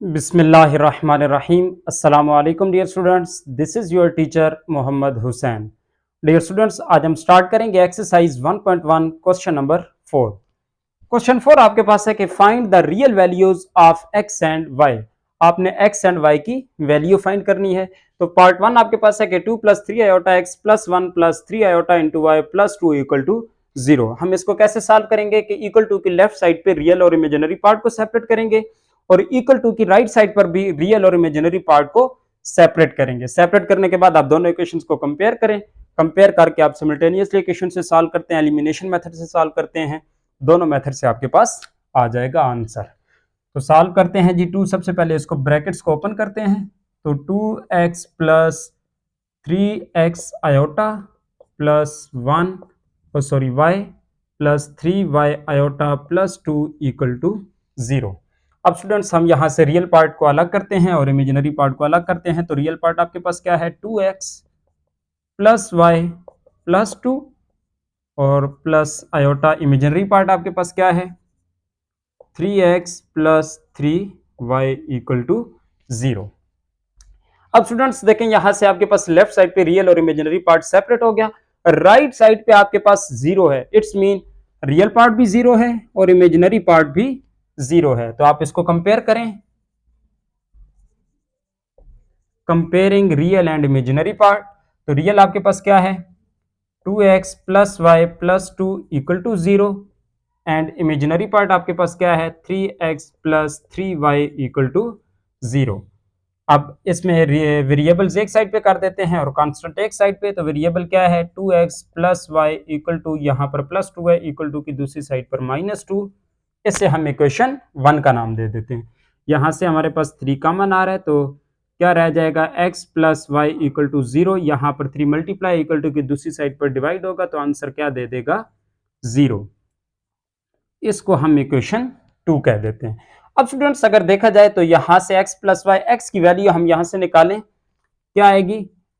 बिस्मिल्लाहिर्रहमानिर्रहीम। अस्सलाम वालेकुम dear students, this is your teacher Mohammad Hussain. Dear students, आज हम स्टार्ट करेंगे एक्सरसाइज 1.1 क्वेश्चन नंबर 4। क्वेश्चन 4 आपके पास है कि find the real values of x and y. आपने एक्स एंड वाई की वैल्यू फाइंड करनी है। तो पार्ट 1 आपके पास है कि 2 plus 3 iota x plus 1 plus 3 iota into y plus 2 equal to 0। हम इसको कैसे सॉल्व करेंगे कि इक्वल टू की लेफ्ट साइड पे रियल और इमेजिनरी पार्ट को सेपरेट करेंगे और इक्वल टू की राइट साइड पर भी रियल और इमेजिनरी पार्ट को सेपरेट करेंगे। सेपरेट करने के बाद आप दोनों इक्वेशंस को कंपेयर करें। कंपेयर करके आप सिमिल्टेनियसली इक्वेशन से सॉल्व करते हैं, एलिमिनेशन मेथड से सॉल्व करते हैं। दोनों मेथड से आपके पास आ जाएगा आंसर। तो सॉल्व करते हैं जी। 2 सबसे पहले इसको ब्रैकेट्स को ओपन करते हैं। तो 2x plus 3x iota plus 1 y plus 3y iota plus 2 equal to 0। अब स्टूडेंट्स हम यहाँ से रियल पार्ट को अलग करते हैं और इमेजिनरी पार्ट को अलग करते हैं। तो रियल पार्ट आपके पास क्या है, 2x प्लस वाई प्लस 2 और प्लस आयोटा। इमेजिनरी पार्ट आपके पास क्या है, 3x plus 3y equal to 0। अब स्टूडेंट्स देखें, यहां से आपके पास लेफ्ट साइड पे रियल और इमेजिनरी पार्ट सेपरेट हो गया। राइट साइड पे आपके पास 0 है। इट्स मीन रियल पार्ट भी 0 है और इमेजिनरी पार्ट भी 0 है। तो आप इसको कंपेयर करें। Comparing real and imaginary part. तो रियल आपके पास क्या है, 2x plus y plus 2 equal to 0 and imaginary part आपके पास क्या है, 3x plus 3y equal to 0। अब इसमें वेरिएबल्स एक साइड पे कर देते हैं और कांस्टेंट एक साइड पे। तो वेरिएबल क्या है, 2x plus y equal to, यहाँ पर प्लस 2 है, इक्वल टू की दूसरी साइड पर माइनस 2। इसे हम इक्वेशन 1 का नाम दे देते हैं। यहाँ से हमारे पास 3 कॉमन आ रहा है, तो क्या रह जाएगा, x plus y equal to 0। यहाँ पर 3 मल्टीप्लाई इक्वल टू की दूसरी साइड पर डिवाइड होगा, तो आंसर क्या दे देगा, 0। इसको हम इक्वेशन 2 कह देते हैं। अब स्टूडेंट्स अगर देखा जाए तो यहां से x प्लस वाई, एक्स की वैल्यू हम यहां से निकालें, क्या आएगी,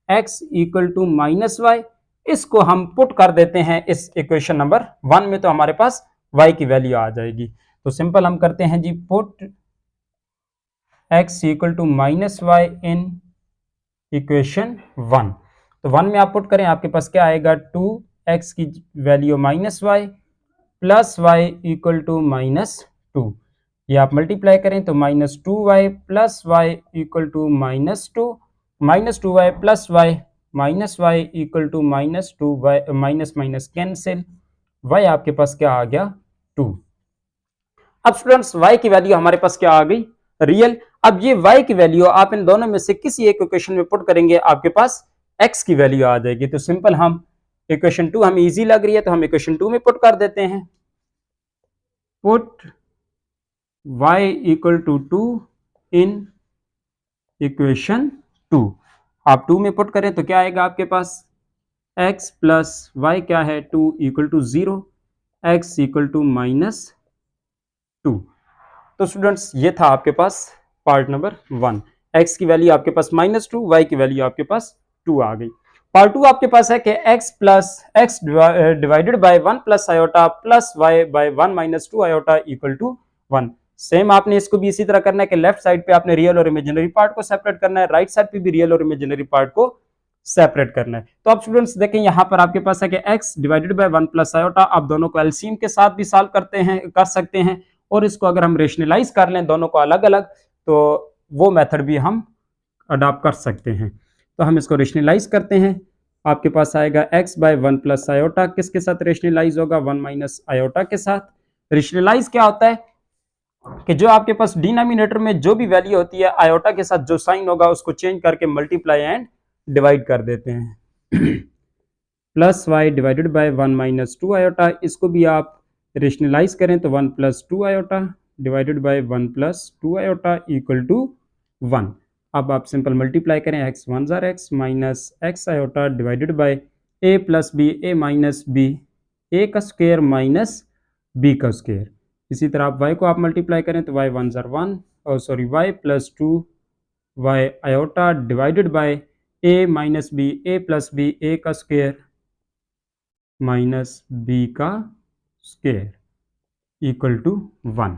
x equal to minus y. इसको हम पुट कर देते हैं इस इक्वेशन नंबर 1 में, तो हमारे पास y की वैल्यू आ जाएगी। तो सिंपल हम करते हैं जी, put x equal to minus y in equation 1। तो 1 में आप पुट करें, आपके पास क्या आएगा, 2x की value minus y plus y equal to minus 2। ये आप मल्टीप्लाई करें तो minus 2y plus y equal to minus 2, minus 2y plus y minus y equal to minus 2y, minus minus cancel, y आपके पास क्या आ गया, 2। अब स्टूडेंट्स y की वैल्यू हमारे पास क्या आ गई, रियल। अब ये y की वैल्यू आप इन दोनों में से किसी एक इक्वेशन में पुट करेंगे, आपके पास x की वैल्यू आ जाएगी। तो सिंपल हम इक्वेशन 2 हमें इजी लग रही है, तो हम इक्वेशन 2 में पुट कर देते हैं। Put y equal to 2 in equation 2। आप 2 में पुट करें तो क्या आएगा आपके पास, x प्लस वाई क्या है, 2 equal to 0, x equal to minus 2। तो स्टूडेंट्स ये था आपके पास पार्ट नंबर 1। x की वैल्यू आपके पास माइनस 2, y की वैल्यू आपके पास 2 आ गई। पार्ट 2 आपके पास है कि x plus x divided by 1 plus iota plus y by 1 minus 2 iota equal to 1। Same आपने इसको भी इसी तरह करना है कि लेफ्ट साइड पे आपने रियल और इमेजिनरी पार्ट को सेपरेट करना है, राइट साइड पे भी रियल और इमेजिनरी पार्ट को सेपरेट करना है। तो अब स्टूडेंट्स देखें, यहाँ पर आपके पास है कि x divided by 1 plus iota. आप दोनों को एलसीएम के साथ भी सॉल्व कर सकते हैं, और इसको अगर हम रेशनलाइज कर लें दोनों को अलग अलग, तो वो मेथड भी हम अडॉप्ट कर सकते हैं। तो हम इसको रेशनलाइज करते हैं। आपके पास आएगा x बाय 1 प्लस आयोटा, किसके साथ रेशनलाइज होगा, 1 माइनस आयोटा के साथ। रेशनलाइज क्या होता है कि जो आपके पास डिनोमिनेटर में जो भी वैल्यू होती है, आयोटा के साथ जो साइन होगा उसको चेंज करके मल्टीप्लाई एंड डिवाइड कर देते हैं। Plus y divided by 1 minus 2 iota, इसको भी आप रेशनलाइज करें तो 1 plus 2 iota divided by 1 plus 2 iota equal to 1। अब आप सिंपल मल्टीप्लाई करें, x 1 जार x minus x iota divided by a plus b, a minus b, a का स्क्वायर माइनस b का स्क्वायर। इसी तरह आप y को आप मल्टीप्लाई करें तो y 1 जार 1, और sorry y plus 2 y iota divided by a minus b, a plus b, a का स्क्वायर माइनस b का स्क्वायर इक्वल टू 1।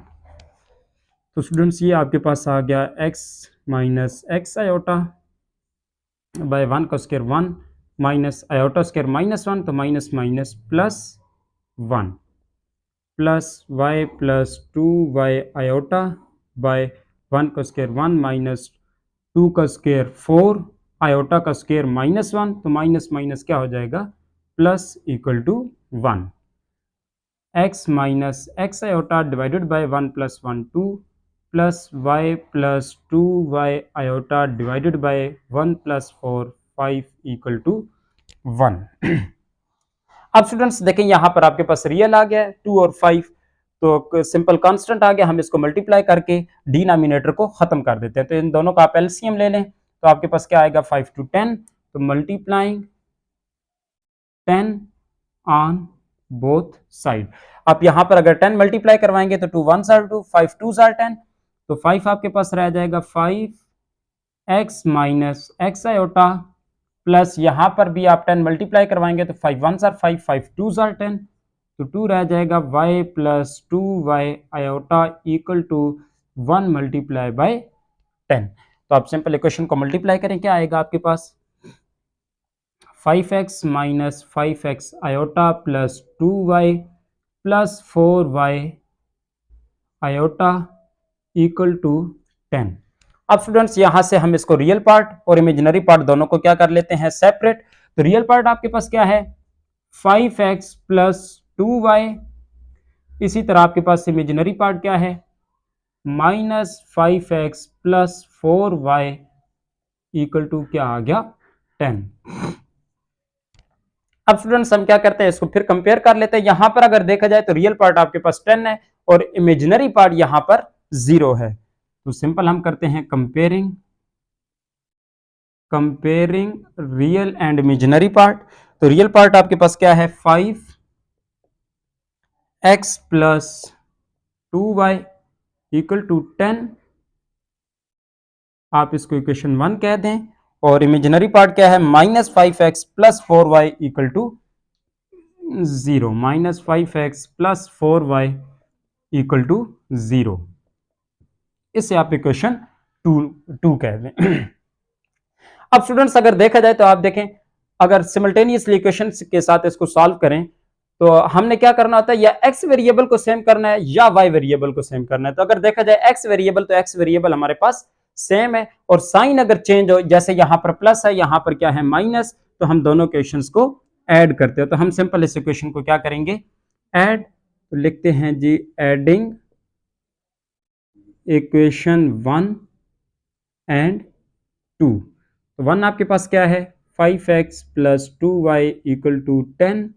तो स्टूडेंट्स ये आपके पास आ गया x minus x iota by 1 का स्क्वायर 1 माइनस आयोटा स्क्वायर -1, तो minus minus plus 1 plus y plus 2y iota by 1 का स्क्वायर 1 माइनस 2 का स्क्वायर 4 आयोटा का स्क्वायर -1, तो माइनस माइनस क्या हो जाएगा plus equal to 1 x minus x iota divided by 1 plus 1 2 plus y plus 2y iota divided by 1 plus 4 5 equal to 1। अब students देखें यहाँ पर आपके पास रियल आ गया है 2 और 5, तो सिंपल कांस्टेंट आ गया, हम इसको मल्टीप्लाई करके डिनोमिनेटर को खत्म कर देते हैं। तो इन दोनों का आप एलसीएम ले लें, तो आपके पास क्या आएगा 5 to 10, तो मल्टीप्लाइंग 10 ऑन बोथ साइड। आप यहाँ पर अगर 10 मल्टीप्लाई करवाएंगे तो 2 1s are 2, 5 2s are 10, तो 5 आपके पास रह जाएगा 5x minus x iota plus यहाँ पर भी आप 10 मल्टीप्लाई करवाएंगे तो 5 1s are 5, 5 2s are 10, तो 2 रह जाएगा y plus 2y iota equal to 1 multiply by 10। तो आप सिंपल इक्वेशन को मल्टीप्लाई करें, क्या आएगा आपके पास 5x minus 5x iota plus 2y plus 4y iota equal to 10। अब स्टूडेंट्स यहां से हम इसको रियल पार्ट और इमेजिनरी पार्ट दोनों को क्या कर लेते हैं सेपरेट। तो रियल पार्ट आपके पास क्या है 5x प्लस 2y, इसी तरह आपके पास इमेजिनरी पार्ट क्या है minus 5x plus 4y equal to क्या आ गया 10। अब स्टूडेंट्स हम क्या करते हैं इसको फिर कंपेयर कर लेते हैं। यहां पर अगर देखा जाए तो रियल पार्ट आपके पास 10 है और इमेजिनरी पार्ट यहां पर 0 है, तो सिंपल हम करते हैं comparing real and imaginary part. तो रियल पार्ट आपके पास क्या है 5x plus 2y equal to 10, आप इसको इक्वेशन 1 कह दें, और इमेजिनरी पार्ट क्या है minus 5x plus 4y equal to 0, minus 5x plus 4y equal to 0, इसे आप इक्वेशन 2 कह दें। अब स्टूडेंट्स अगर देखा जाए तो आप देखें अगर सिमल्टेनियसली इक्वेशन के साथ इसको सॉल्व करें तो हमने क्या करना होता है, या x वेरिएबल को सेम करना है या y वेरिएबल को सेम करना है। तो अगर देखा जाए x वेरिएबल, तो x वेरिएबल हमारे पास सेम है, और साइन अगर चेंज हो, जैसे यहां पर प्लस है यहां पर क्या है माइनस, तो हम दोनों इक्वेशंस को ऐड करते हैं। तो हम सिंपल इस इक्वेशन को क्या करेंगे ऐड, तो लिखते हैं जी एडिंग इक्वेशन 1 एंड 2। तो 1 आपके पास क्या है 5x plus 2y equal to 10,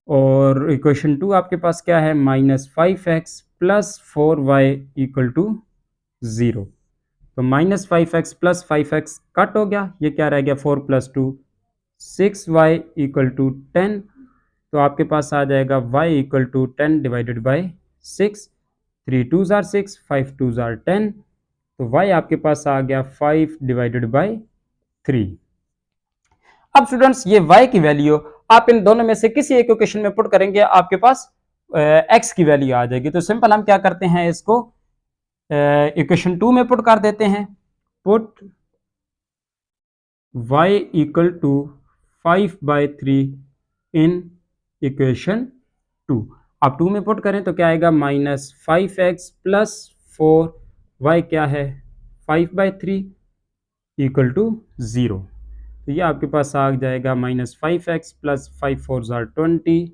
और इक्वेशन 2 आपके पास क्या है minus 5x plus 4y equal to 0। तो minus 5x plus 5x cut हो गया, ये क्या रह गया 4 प्लस 2 6y इक्वल टू 10, तो आपके पास आ जाएगा y equal to 10 divided by 6, 3 2s are 6, 5 2s are 10, तो y आपके पास आ गया 5 डिवाइडेड बाई 3। अब स्टूडेंट्स ये y की वैल्यू आप इन दोनों में से किसी एक इक्वेशन में पुट करेंगे, आपके पास x की वैल्यू आ जाएगी। तो सिंपल हम क्या करते हैं इसको इक्वेशन 2 में पुट कर देते हैं, put y equal to 5/3 in equation 2। आप 2 में पुट करें तो क्या आएगा माइनस 5x प्लस 4y क्या है 5/3 इक्वल टू 0। तो ये आपके पास आ जाएगा minus 5x plus 5 4s are 20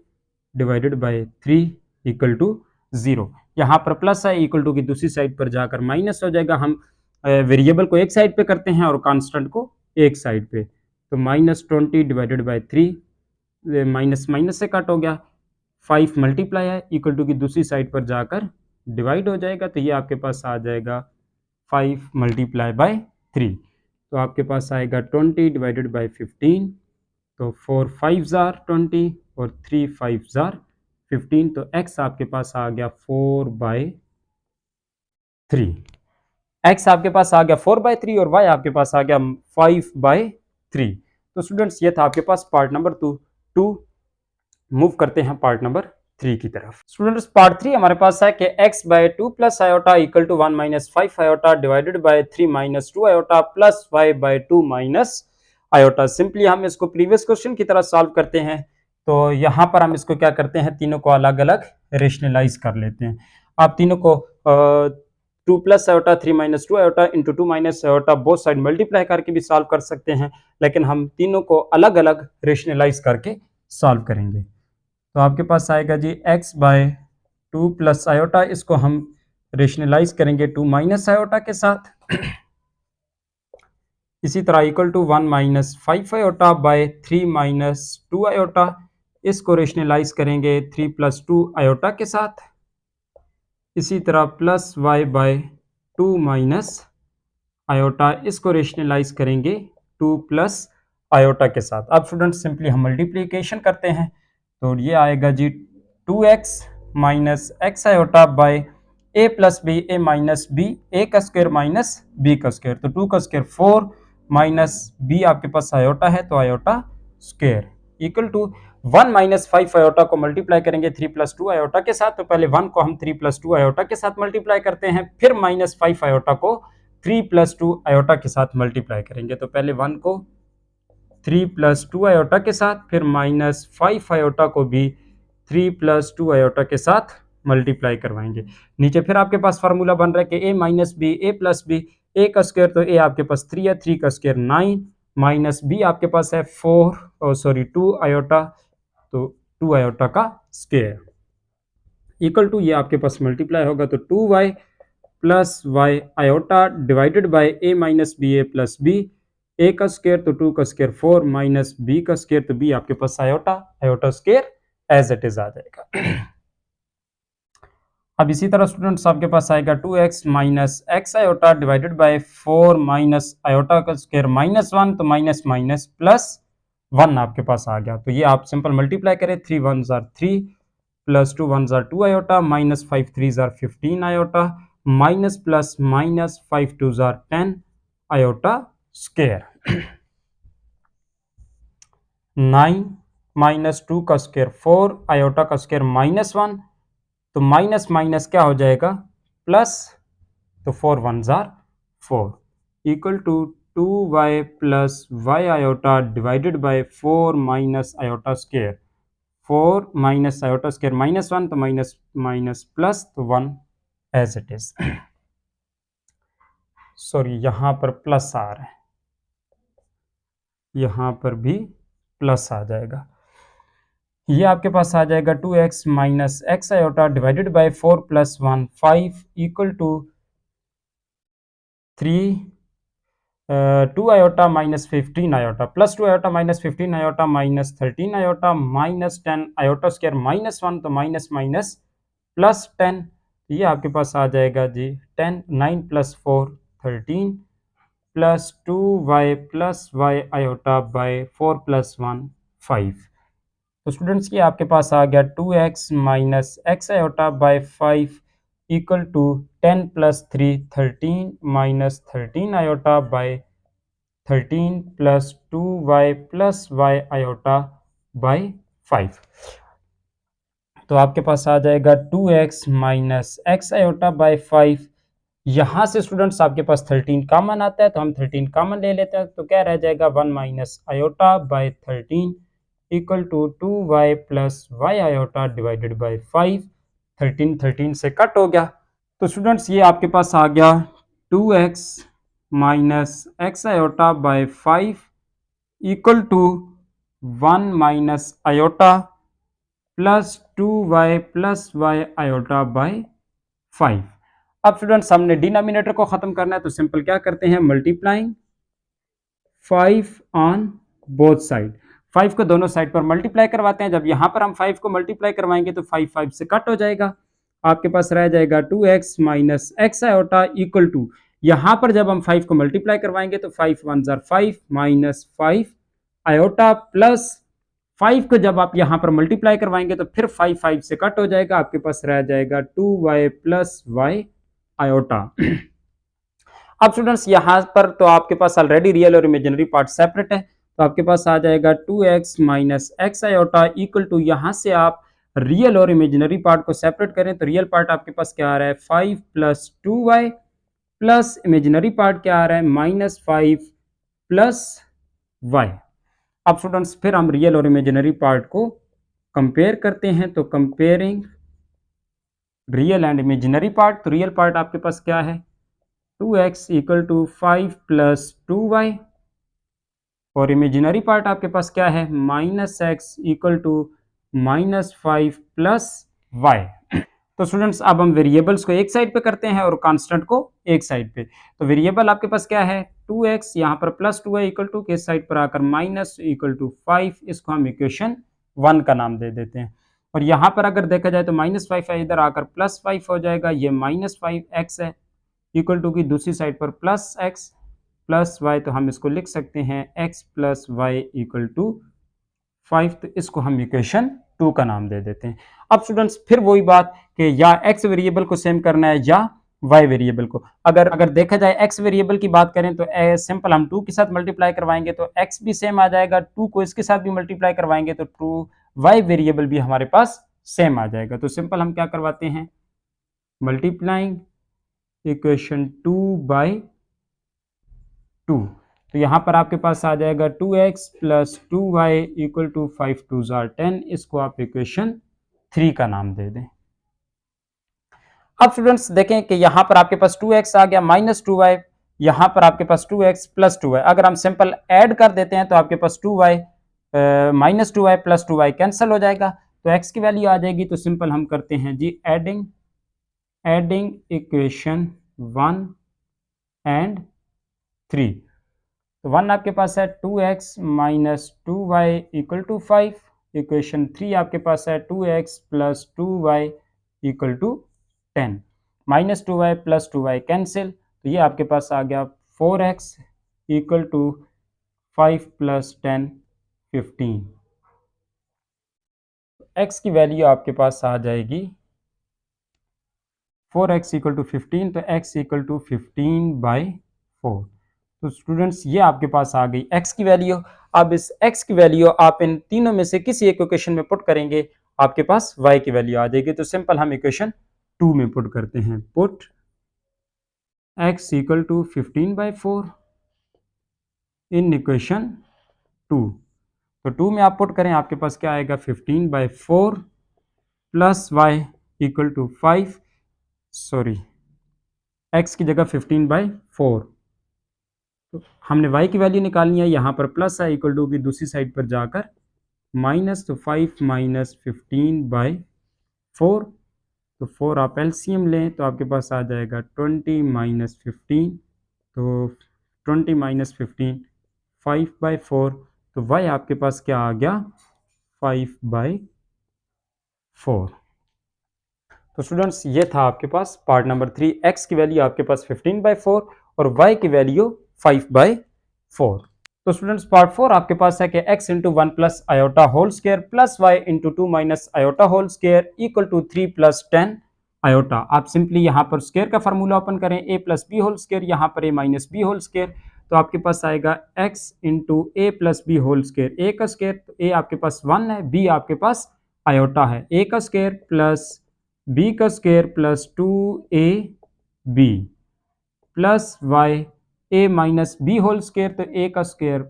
divided by 3 equal to 0। यहाँ पर प्लस है, इक्वल टू की दूसरी साइड पर जाकर माइनस हो जाएगा। हम वेरिएबल को एक साइड पे करते हैं और कांस्टेंट को एक साइड पे, तो minus 20 divided by 3, minus minus से कट हो गया, 5 मल्टीप्लाई है, इक्वल टू की दूसरी साइड पर जाकर डिवाइड हो जाएगा, तो ये आपके पास आ जाएगा 5 मल्टीप्लाई बाई 3, तो आपके पास आएगा 20 डिवाइडेड बाई 15, तो 4 5s are 20 और 3 5s are 15, तो x आपके पास आ गया 4/3, x आपके पास आ गया 4/3 और y आपके पास आ गया 5/3। तो स्टूडेंट्स ये था आपके पास पार्ट नंबर 2। मूव करते हैं पार्ट नंबर 3 की तरफ। स्टूडेंट्स पार्ट 3 हमारे पास है कि x by 2 plus iota equal to 1 minus 5 iota divided by 3 minus 2 iota plus y by 2 minus iota. Simply हम इसको प्रीवियस क्वेश्चन की तरह सॉल्व करते हैं। तो यहाँ पर हम इसको क्या करते हैं, तीनों को अलग अलग रेशनलाइज कर लेते हैं। आप तीनों को 2 plus iota 3 minus 2 iota into 2 minus iota both side multiply करके भी सॉल्व कर सकते हैं, लेकिन हम तीनों को अलग अलग रेशनलाइज करके सॉल्व करेंगे। तो आपके पास आएगा जी x बाय 2 प्लस आयोटा, इसको हम रेशनलाइज करेंगे 2 माइनस आयोटा के साथ। इसी तरह equal to 1 minus 5 iota by 3 minus 2 iota, इसको रेशनलाइज करेंगे 3 प्लस 2 आयोटा के साथ। इसी तरह plus y by 2 minus iota, इसको रेशनलाइज करेंगे 2 प्लस आयोटा के साथ। अब स्टूडेंट्स सिंपली हम मल्टीप्लिकेशन करते हैं, तो ये आएगा जी 2x minus x iota by a plus b a minus b a का स्क्वायर माइनस बी का स्क्वायर। तो 2 का स्क्वायर 4 माइनस बी आपके पास आयोटा है तो iota square equal to 1 minus 5 iota को मल्टीप्लाई करेंगे 3 प्लस 2 आयोटा के साथ। तो पहले 1 को हम 3 प्लस 2 आयोटा के साथ मल्टीप्लाई करते हैं, फिर माइनस 5 आयोटा को 3 प्लस 2 आयोटा के साथ मल्टीप्लाई करेंगे। तो पहले 1 को 3 प्लस 2 आयोटा के साथ, फिर माइनस 5 आयोटा को भी 3 प्लस 2 आयोटा के साथ मल्टीप्लाई करवाएंगे। नीचे फिर आपके पास फार्मूला बन रहा है कि a minus b a plus b a का स्क्वायर, तो a आपके पास 3 है, 3 का स्क्वायर 9 माइनस b आपके पास है 2 आयोटा, तो 2 आयोटा का स्क्वायर इक्वल टू ये आपके पास मल्टीप्लाई होगा तो 2y plus y iota divided by a minus b a plus b a का स्क्वायर, तो 2 का स्क्वायर 4 माइनस b का स्क्वायर, तो b आपके पास iota square as it is आ जाएगा। अब इसी तरह स्टूडेंट्स आपके पास आएगा 2x minus x iota divided by 4 minus iota का स्क्वायर माइनस 1, तो माइनस माइनस प्लस 1 आपके पास आ गया। तो ये आप सिंपल मल्टीप्लाई करें, 3 1 are 3 plus 2 1 are 2 iota minus 5 3 are 15 iota minus plus minus 5 2 are 10 iota square. 9 minus 2 का स्क्वायर 4 आयोटा का स्क्वायर माइनस 1, तो माइनस माइनस क्या हो जाएगा प्लस, तो 4 1 are 4 equal to 2y plus y iota divided by 4 minus iota square, 4 minus iota square minus 1, तो minus minus plus, तो 1 as it is. Sorry यहाँ पर प्लस आ रहा है, यहाँ पर भी प्लस आ जाएगा। ये आपके पास आ जाएगा 2x minus x iota divided by 4 plus 1 5 equal to 3 2 iota minus 15 iota plus 2 iota minus 15 iota minus 13 iota minus 10 iota square minus 1, तो माइनस माइनस प्लस 10, ये आपके पास आ जाएगा जी 10 9 plus 4 13 plus 2y plus y iota by 4 plus 1 5। तो students ये आपके पास आ गया 2x minus x iota by 5 equal to 10 plus 3 13 minus 13 iota by 13 plus 2y plus y iota by 5। तो आपके पास आ जाएगा 2x minus x iota by 5। यहाँ से स्टूडेंट्स आपके पास 13 कॉमन आता है, तो हम 13 कॉमन ले लेते हैं, तो क्या रह जाएगा 1 minus iota by 13 equal to 2y plus y iota divided by 5। 13 13 से कट हो गया, तो स्टूडेंट्स ये आपके पास आ गया 2x minus x iota by 5 equal to 1 minus iota plus 2y plus y iota by 5। अब स्टूडेंट्स हमने डिनोमिनेटर को खत्म करना है, तो सिंपल क्या करते हैं, मल्टीप्लाइंग 5 ऑन बोथ साइड, 5 को दोनों साइड पर मल्टीप्लाई करवाते हैं। जब यहाँ पर हम 5 को मल्टीप्लाई करवाएंगे तो 5 5 से कट हो जाएगा, आपके पास रह जाएगा 2x minus x iota equal to, यहाँ पर जब हम 5 को मल्टीप्लाई करवाएंगे तो 5 1 आर 5 माइनस 5 आयोटा प्लस 5 को जब आप यहाँ पर मल्टीप्लाई करवाएंगे तो फिर 5 5 से कट हो जाएगा, आपके पास रह जाएगा 2y प्लस वाई आयोटा। अब स्टूडेंट्स यहाँ पर तो आपके पास ऑलरेडी रियल और इमेजिनरी पार्ट सेपरेट है, तो आपके पास आ जाएगा 2x minus x iota equal to, यहाँ से आप रियल और इमेजिनरी पार्ट को सेपरेट करें तो रियल पार्ट आपके पास क्या आ रहा है 5 plus 2y plus imaginary part क्या आ रहा है माइनस 5 प्लस y। अब स्टूडेंट्स फिर हम रियल और इमेजिनरी पार्ट को कंपेयर करते हैं, तो comparing real and imaginary part, तो रियल पार्ट आपके पास क्या है 2x equal to 5 plus 2y और इमेजिनरी पार्ट आपके पास क्या है minus x equal to minus 5 plus y. तो स्टूडेंट्स अब हम वेरिएबल्स को एक साइड पे करते हैं और कांस्टेंट को एक साइड पे। तो वेरिएबल आपके पास क्या है 2x, यहाँ पर प्लस 2y इक्वल टू के साइड पर आकर माइनस इक्वल टू 5, इसको हम इक्वेशन 1 का नाम दे देते हैं। और यहाँ पर अगर देखा जाए तो माइनस 5 है, इधर आकर प्लस 5 हो जाएगा, ये माइनस 5x है इक्वल टू की दूसरी साइड पर प्लस x प्लस y, तो हम इसको लिख सकते हैं x plus y equal to 5, तो इसको हम इक्वेशन 2 का नाम दे देते हैं। अब स्टूडेंट्स फिर वही बात कि या x वेरिएबल को सेम करना है या y वेरिएबल को। अगर देखा जाए x वेरिएबल की बात करें तो सिंपल हम 2 के साथ मल्टीप्लाई करवाएंगे तो x भी सेम आ जाएगा, 2 को इसके साथ भी मल्टीप्लाई करवाएंगे तो 2 y वेरिएबल भी हमारे पास सेम आ जाएगा। तो सिंपल हम क्या करवाते हैं मल्टीप्लाइंग इक्वेशन 2 बाई 2, तो यहाँ पर आपके पास आ जाएगा 2x plus 2y equal to 5 2 jar 10, इसको आप इक्वेशन 3 का नाम दे दें। अब स्टूडेंट्स देखें कि यहाँ पर आपके पास 2x आ गया माइनस 2y, यहाँ पर आपके पास 2x प्लस 2y, अगर हम सिंपल ऐड कर देते हैं तो आपके पास 2y minus 2y plus 2y cancel हो जाएगा, तो x की वैल्यू आ जाएगी। तो सिंपल हम करते हैं जी एडिंग इक्वेशन 1 एंड 3, तो 1 आपके पास है 2x minus 2y equal to 5, equation 3 आपके पास है 2x plus 2y equal to 10, minus 2y plus 2y cancel, तो ये आपके पास आ गया 4x equal to 5 plus 10 15, x की वैल्यू आपके पास आ जाएगी 4x इक्वल टू 15, तो x इक्वल टू 15 बाई 4। तो स्टूडेंट्स ये आपके पास आ गई x की वैल्यू। अब इस x की वैल्यू आप इन तीनों में से किसी एक इक्वेशन में पुट करेंगे, आपके पास y की वैल्यू आ जाएगी। तो सिंपल हम इक्वेशन 2 में पुट करते हैं, put x equal to 15 by 4 in equation 2, तो 2 में आप पुट करें आपके पास क्या आएगा 15 by 4 plus y equal to 5, sorry x की जगह 15 बाई 4, तो हमने y की वैल्यू निकालनी है, यहाँ पर प्लस है इक्वल टू की दूसरी साइड पर जाकर माइनस, तो 5 माइनस 15 बाई 4, तो 4 आप एलसीएम लें तो आपके पास आ जाएगा 20 माइनस 15, तो 20 माइनस 15 5 बाई 4, तो y आपके पास क्या आ गया 5 बाई 4। तो स्टूडेंट्स ये था आपके पास पार्ट नंबर 3, x की वैल्यू आपके पास 15 बाई 4 और y की वैल्यू 5 बाई 4। तो स्टूडेंट्स पार्ट 4 आपके पास है कि x into 1 plus iota whole square plus y into 2 minus iota whole square equal to 3 plus 10 iota. आप सिंपली यहाँ पर स्क्वायर का फार्मूला ओपन करें, a plus b whole square, यहाँ पर a minus b whole square, तो आपके पास आएगा x into a plus b whole square, a का स्क्वायर, तो a आपके पास 1 है, b आपके पास आयोटा है, a का स्क्वायर प्लस b का square plus 2ab plus y a minus b whole square, तो a का स्क्वायर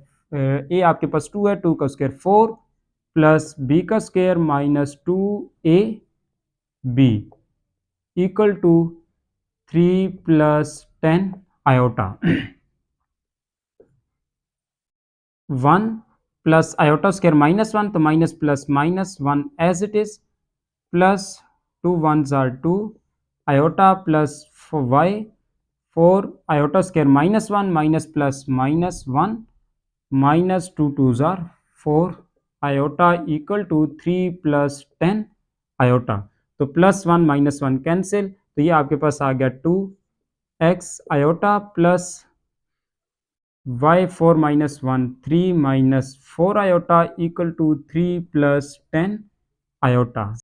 a आपके पास 2 है, 2 का स्क्वायर 4 प्लस b का square minus 2ab equal to 3 plus 10 iota. 1 plus iota square minus 1, तो minus plus minus 1 as it is, plus 2 1s are 2 iota plus y 4 iota square minus 1 minus plus minus 1 minus 2 2s are 4 iota equal to 3 plus 10 iota, तो plus 1 minus 1 cancel, तो ये आपके पास आ गया 2x iota plus y 4 minus 1 3 minus 4 iota equal to 3 plus 10 iota.